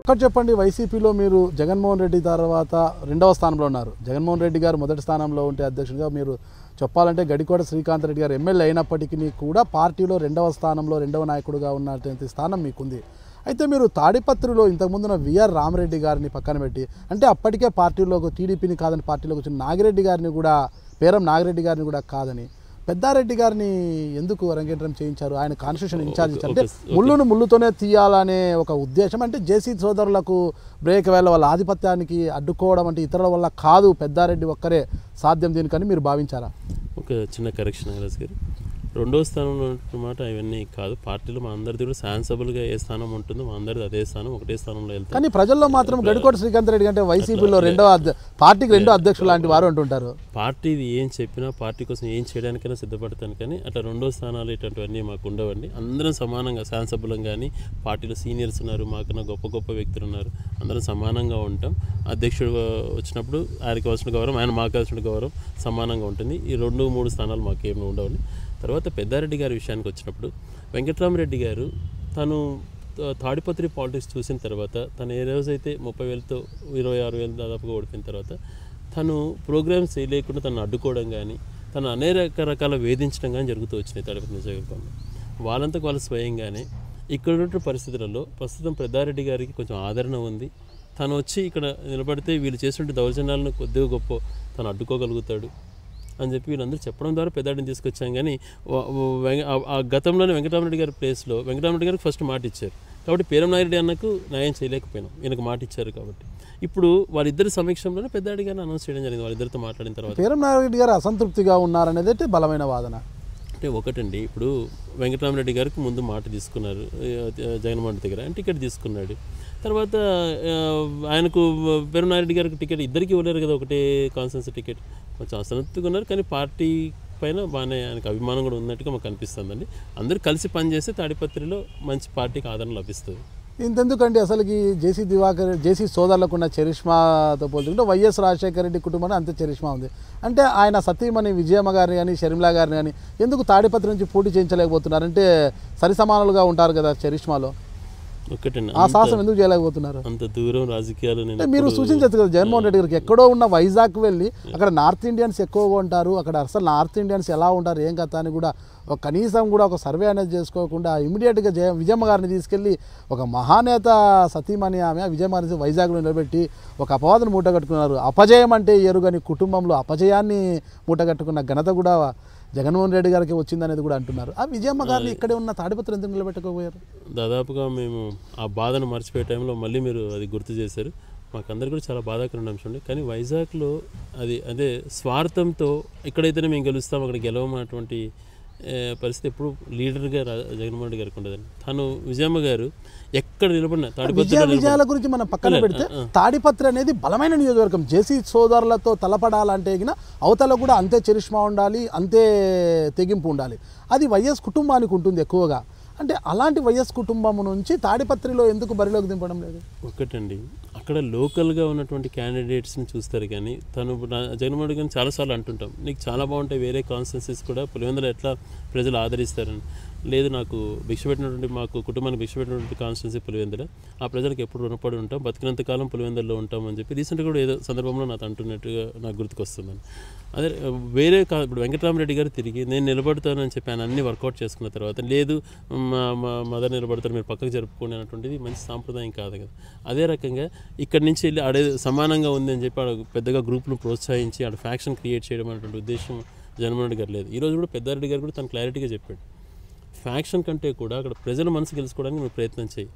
ఒక్కటి చెప్పండి, వైసీపీలో మీరు జగన్మోహన్ రెడ్డి తర్వాత రెండవ స్థానంలో ఉన్నారు. జగన్మోహన్ రెడ్డి గారు మొదటి స్థానంలో ఉంటే అధ్యక్షుడిగా, మీరు చెప్పాలంటే గడికోట శ్రీకాంత్ రెడ్డి గారు ఎమ్మెల్యే అయినప్పటికీ కూడా పార్టీలో రెండవ స్థానంలో రెండవ నాయకుడిగా ఉన్నటువంటి స్థానం మీకుంది. అయితే మీరు తాడిపత్రిలో ఇంతకుముందున విఆర్ రామరెడ్డి గారిని పక్కన పెట్టి, అంటే అప్పటికే పార్టీలోకి టీడీపీని కాదని పార్టీలోకి వచ్చిన నాగిరెడ్డి గారిని కూడా, పేరం నాగిరెడ్డి గారిని కూడా కాదని పెద్దారెడ్డి గారిని ఎందుకు అరంగేట్రం చేయించారు? ఆయన కాన్స్టిట్యూషన్ ఇన్ఛార్జ్ ఇచ్చారు. అంటే ముళ్ళును ముళ్ళుతోనే తీయాలనే ఒక ఉద్దేశం, అంటే జేసీ సోదరులకు బ్రేక్ వేళ వాళ్ళ ఆధిపత్యానికి అడ్డుకోవడం అంటే ఇతరుల వల్ల కాదు, పెద్దారెడ్డి ఒక్కరే సాధ్యం దీనికని మీరు భావించారా? ఒక చిన్న కరెక్షన్ నాగరాజ్ గారు, రెండో స్థానంలో ఉన్నమాట ఇవన్నీ కాదు. పార్టీలో మా అందరిది కూడా సెన్సిబుల్గా ఏ స్థానం ఉంటుందో మా అందరిది అదే స్థానం, ఒకటే స్థానంలో వెళ్తాం. కానీ ప్రజల్లో మాత్రం గడికోట శ్రీకాంత్ రెడ్డి అంటే వైసీపీలో పార్టీకి రెండో అధ్యక్షులు లాంటి వారు అంటుంటారు. పార్టీది ఏం చెప్పినా, పార్టీ కోసం ఏం చేయడానికైనా సిద్ధపడతాను, కానీ అట్లా రెండో స్థానాలు ఇటువంటివన్నీ మాకు ఉండవండి. అందరం సమానంగా సెన్సిబుల్గా, కానీ పార్టీలో సీనియర్స్ ఉన్నారు, మాకన్నా గొప్ప గొప్ప వ్యక్తులు ఉన్నారు, అందరం సమానంగా ఉంటాం. అధ్యక్షుడు వచ్చినప్పుడు ఆయనకి వచ్చిన గౌరవం, ఆయన మాకు వచ్చిన గౌరవం సమానంగా ఉంటుంది. ఈ 2-3 స్థానాలు మాకేమి ఉండవండి. తర్వాత పెద్దారెడ్డి గారి విషయానికి వచ్చినప్పుడు, వెంకటరామరెడ్డి గారు తను తాడిపత్రి పాలిటిక్స్ చూసిన తర్వాత, తను ఏ రోజైతే 30,000తో 26,000 దాదాపుగా ఓడిపోయిన తర్వాత తను ప్రోగ్రామ్స్ చేయలేకుండా తను అడ్డుకోవడం కానీ, తను అనేక రకాల వేధించడం కానీ జరుగుతూ వచ్చినాయి తాడిపత్రి నియోజకవర్గంలో. వాళ్ళంతకు వాళ్ళు స్వయంగానే ఇక్కడ ఉన్న పరిస్థితులలో ప్రస్తుతం పెద్దారెడ్డి గారికి కొంచెం ఆదరణ ఉంది. తను వచ్చి ఇక్కడ నిలబడితే వీళ్ళు చేస్తుంటే దౌర్జన్యాలను కొద్దిగా గొప్ప తను అడ్డుకోగలుగుతాడు అని చెప్పి వీళ్ళందరూ చెప్పడం ద్వారా పెద్దారెడ్డిని తీసుకొచ్చాం. కానీ ఆ గతంలోనే వెంకటరామరెడ్డి గారి ప్లేస్లో వెంకటరామరెడ్డి గారికి ఫస్ట్ మాట ఇచ్చారు కాబట్టి పేరం నాగిరెడ్డి అన్నకు న్యాయం చేయలేకపోయినాం, ఈయనకు మాట ఇచ్చారు కాబట్టి. ఇప్పుడు వాళ్ళిద్దరి సమీక్షంలోనే పెద్దారెడ్డి గారిని అనౌన్స్ చేయడం జరిగింది. వాళ్ళిద్దరితో మాట్లాడిన తర్వాత పేరం నాగిరెడ్డి గారు అసంతృప్తిగా ఉన్నారనేది అయితే బలమైన వాదన. అంటే ఒకటండి, ఇప్పుడు వెంకటరామరెడ్డి గారికి ముందు మాట తీసుకున్నారు జగన్మోహన్ దగ్గర, టికెట్ తీసుకున్నాడు. తర్వాత ఆయనకు పేరం నాగిరెడ్డి గారికి టికెట్ ఇద్దరికి ఇవ్వలేరు కదా, ఒకటే కాన్స్టిట్యున్సీ టికెట్. కొంచెం అసంతృప్తిగా ఉన్నారు, కానీ పార్టీ పైన బాగానే ఆయనకు అభిమానం కూడా ఉన్నట్టుగా మాకు అనిపిస్తుందండి. అందరూ కలిసి పనిచేస్తే తాడిపత్రిలో మంచి పార్టీకి ఆదరణ లభిస్తుంది. ఇంతెందుకండి, అసలుకి జేసీ సోదరులకు ఉన్న చరిష్మాతో పోల్చుకుంటే వైఎస్ రాజశేఖర రెడ్డి కుటుంబానికి అంతే చరిష్మా ఉంది. అంటే ఆయన సతీమణి విజయమ్మ గారిని కానీ షర్మిలా గారిని కానీ ఎందుకు తాడిపత్రి నుంచి పోటీ చేయించలేకపోతున్నారు? అంటే సరిసమానాలుగా ఉంటారు కదా చరిష్మాలో, ఒకటండి ఆ సాహసం ఎందుకు చేయలేకపోతున్నారు? అంత దూరం రాజకీయాలు మీరు సూచించచ్చు కదా జగన్మోహన్ రెడ్డి గారికి, ఎక్కడో ఉన్న వైజాగ్ వెళ్ళి అక్కడ నార్త్ ఇండియన్స్ ఎక్కువగా ఉంటారు, అక్కడ అసలు నార్త్ ఇండియన్స్ ఎలా ఉంటారు ఏం కథ అని కూడా కనీసం కూడా ఒక సర్వే అనేది చేసుకోకుండా ఇమీడియట్గా విజయమ్మ గారిని తీసుకెళ్ళి ఒక మహానేత సతీమణి ఆమె విజయమ్మ గారిని వైజాగ్లో నిలబెట్టి ఒక అపవాదను మూటగట్టుకున్నారు. అపజయం అంటే ఎరుగని కుటుంబంలో అపజయాన్ని మూటగట్టుకున్న ఘనత కూడా జగన్మోహన్ రెడ్డి గారికి వచ్చిందనేది కూడా అంటున్నారు. ఆ విజయమ్మ గారిని ఇక్కడే ఉన్న తాడిపత్రి ఎందుకు నిలబెట్టకపోయారు? దాదాపుగా మేము ఆ బాధను మర్చిపోయే టైంలో మళ్ళీ మీరు అది గుర్తు చేశారు. మాకందరికీ కూడా చాలా బాధాకరమైన అంశం ఉంది. కానీ వైజాగ్లో అదే స్వార్థంతో ఎక్కడైతేనే మేము గెలుస్తాం అక్కడ గెలవమన్నటువంటి పరిస్థితి ఎప్పుడు లీడర్గా జగన్మోహన్ రెడ్డి గారికి ఉండదండి. తను విజయమ్మ గారు ఎక్కడ నిలబడినా విజయాల గురించి మనం పక్కన పెడితే తాడిపత్రి అనేది బలమైన నియోజకవర్గం. జేసీ సోదరులతో తలపడాలంటే అవతల కూడా అంతే చరిష్మా ఉండాలి, అంతే తెగింపు ఉండాలి. అది వైఎస్ కుటుంబానికి ఉంటుంది ఎక్కువగా. అంటే అలాంటి వైఎస్ కుటుంబం నుంచి తాడిపత్రిలో ఎందుకు బరిలోకి దింపడం లేదు? ఒకటండి, అక్కడ లోకల్గా ఉన్నటువంటి క్యాండిడేట్స్ని చూస్తారు. కానీ తను జగన్మోహన్ రెడ్డి గారిని చాలాసార్లు అంటుంటాం, నీకు చాలా బాగుంటాయి వేరే కాన్స్టిట్యున్సీస్ కూడా, పులివెందులు ఎట్లా ప్రజలు ఆదరిస్తారని. లేదు, నాకు మాకు కుటుంబానికి భిక్ష పెట్టినటువంటి కాన్స్టిట్యున్సీ పులివెందుల, ఆ ప్రజలకు ఎప్పుడు రుణపడి ఉంటాం, బతికినంతకాలం పులివెందుల్లో ఉంటామని చెప్పి రీసెంట్గా కూడా ఏదో సందర్భంలో నాకు అంటున్నట్టుగా నాకు గుర్తుకొస్తుందని. అదే వేరే ఇప్పుడు వెంకటరామరెడ్డి గారు తిరిగి నేను నిలబడతానని చెప్పి ఆయన అన్ని వర్కౌట్ చేసుకున్న తర్వాత, లేదు మా మదర్ నిలబడతారు మీరు పక్కకు జరుపుకోండి అన్నటువంటిది మంచి సాంప్రదాయం కాదు కదా. అదే రకంగా ఇక్కడి నుంచి వెళ్ళి ఆడే సమానంగా ఉంది అని చెప్పి ఆడ పెద్దగా గ్రూప్ను ప్రోత్సహించి ఆడ ఫ్యాక్షన్ క్రియేట్ చేయడం అనేటువంటి ఉద్దేశం జగన్మోహన్ రెడ్డి గారు లేదు. ఈరోజు కూడా పెద్దారెడ్డి గారు కూడా తను క్లారిటీగా చెప్పాడు, ఫ్యాక్షన్ కంటే కూడా అక్కడ ప్రజల మనసు గెలుచుకోవడానికి నువ్వు ప్రయత్నం చేయి,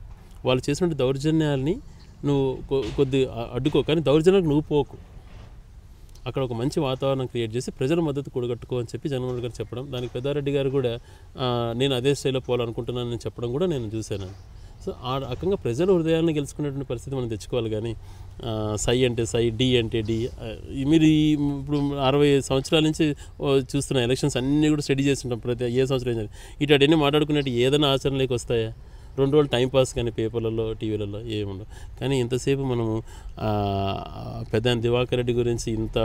వాళ్ళు చేసినటువంటి దౌర్జన్యాల్ని నువ్వు కొద్ది అడ్డుకో, కానీ దౌర్జన్యాలకు నువ్వు పోకు, అక్కడ ఒక మంచి వాతావరణం క్రియేట్ చేసి ప్రజల మద్దతు కూడగట్టుకో అని చెప్పి జగన్మోహన్ రెడ్డి గారు చెప్పడం, దానికి పెద్దారెడ్డి గారు కూడా నేను అదే స్టైల్లో పోవాలనుకుంటున్నానని చెప్పడం కూడా నేను చూశాను. సో ఆ రకంగా ప్రజల హృదయాలను గెలుచుకునేటువంటి పరిస్థితి మనం తెచ్చుకోవాలి. కానీ సై అంటే సై, డి అంటే డి. మీరు ఇప్పుడు 60 సంవత్సరాల నుంచి చూస్తున్న ఎలక్షన్స్ అన్నీ కూడా స్టడీ చేస్తుంటాం, ప్రతి ఏ సంవత్సరం ఇటు అన్నీ మాట్లాడుకునేట్టు ఏదైనా ఆచరణలోకి వస్తాయా? 2 రోజులు టైంపాస్ కానీ పేపర్లలో టీవీలలో ఏముండవు. కానీ ఇంతసేపు మనము పెద్ద దివాకర్ రెడ్డి గురించి ఇంత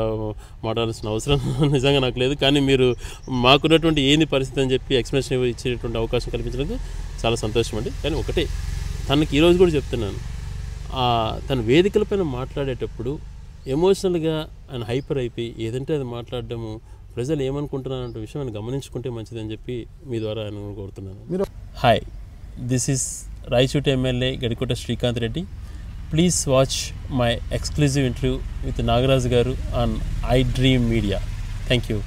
మాట్లాడాల్సిన అవసరం నిజంగా నాకు లేదు. కానీ మీరు మాకున్నటువంటి ఏంది పరిస్థితి అని చెప్పి ఎక్స్ప్లెనేషన్ ఇచ్చేటువంటి అవకాశం కల్పించినందుకు చాలా సంతోషం అండి. కానీ ఒకటే తనకి ఈరోజు కూడా చెప్తున్నాను, తన వేదికలపైన మాట్లాడేటప్పుడు ఎమోషనల్గా ఆయన హైపర్ అయిపోయి ఏదంటే అది మాట్లాడడము ప్రజలు ఏమనుకుంటున్నారంటే విషయం ఆయన గమనించుకుంటే మంచిదని చెప్పి మీ ద్వారా ఆయన కోరుతున్నాను. Hi, this is Rayachoti MLA Gadikota Srikanth Reddy. Please watch my exclusive interview with Nagaraju garu on I dream media. Thank you.